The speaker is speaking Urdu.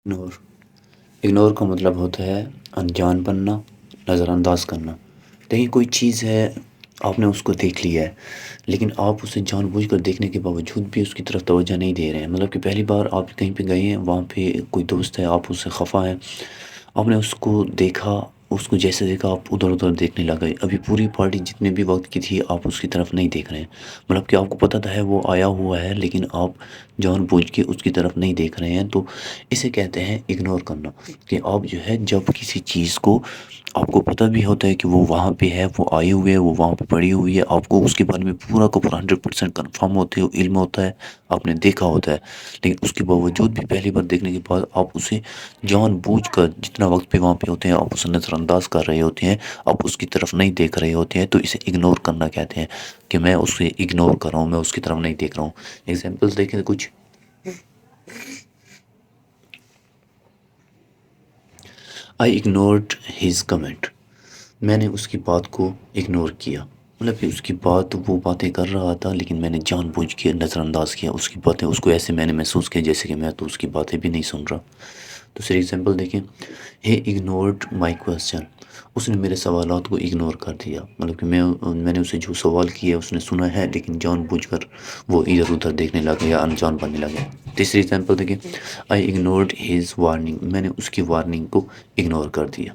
اگنور اگنور کا مطلب ہوتا ہے انجان بننا، نظر انداز کرنا۔ دیکھیں کوئی چیز ہے، آپ نے اس کو دیکھ لیا ہے، لیکن آپ اسے جان بوجھ کر دیکھنے کے باوجود بھی اس کی طرف توجہ نہیں دے رہے ہیں۔ مطلب کہ پہلی بار آپ کہیں پہ گئے ہیں، وہاں پہ کوئی دوست ہے، آپ اس سے خفا ہیں، آپ نے اس کو دیکھا، اس کو جیسے دیکھا آپ ادھر ادھر دیکھنے لگ گئے۔ ابھی پوری پارٹی جتنے بھی وقت کی تھی آپ اس کی طرف نہیں دیکھ رہے ہیں، مطلب کہ آپ کو پتہ تھا ہے وہ آیا ہوا ہے، لیکن آپ جان بوجھ کے اس کی طرف نہیں دیکھ رہے ہیں۔ تو اسے کہتے ہیں اگنور کرنا، کہ آپ جو ہے جب کسی چیز کو آپ کو پتہ بھی ہوتا ہے کہ وہ وہاں پہ ہے، وہ آئے ہوئے ہے، وہ وہاں پہ پڑی ہوئی ہے، آپ کو اس کے بارے میں پورا کا پورا 100% کنفرم ہوتے ہو، علم ہوتا ہے، آپ نے دیکھا ہوتا ہے، لیکن اس کے باوجود بھی پہلی بار دیکھنے کے بعد آپ اسے جان بوجھ کر جتنا وقت پہ وہاں پہ ہوتے ہیں آپ اسے نظر انداز کر رہے ہوتے ہیں، آپ اس کی طرف نہیں دیکھ رہے ہوتے ہیں، تو اسے اگنور کرنا کہتے ہیں، کہ میں اسے اگنور کر رہا ہوں، میں اس کی طرف نہیں دیکھ رہا ہوں۔ ایگزامپلس دیکھیں کچھ۔ آئی اگنورڈ ہز کمنٹ، میں نے اس کی بات کو اگنور کیا، مطلب کہ اس کی بات وہ باتیں کر رہا تھا لیکن میں نے جان بوجھ کے نظر انداز کیا اس کی باتیں، اس کو ایسے میں نے محسوس کیا جیسے کہ میں تو اس کی باتیں بھی نہیں سن رہا۔ دوسری ایگزامپل دیکھیں، ہی اگنورڈ مائی کوسچن، اس نے میرے سوالات کو اگنور کر دیا، مطلب کہ میں نے اسے جو سوال کیا اس نے سنا ہے لیکن جان بوجھ کر وہ ادھر ادھر دیکھنے لگا یا انجان بننے لگا۔ تیسری ایگزامپل دیکھیں، آئی اگنورڈ ہز وارننگ، میں نے اس کی وارننگ کو اگنور کر دیا۔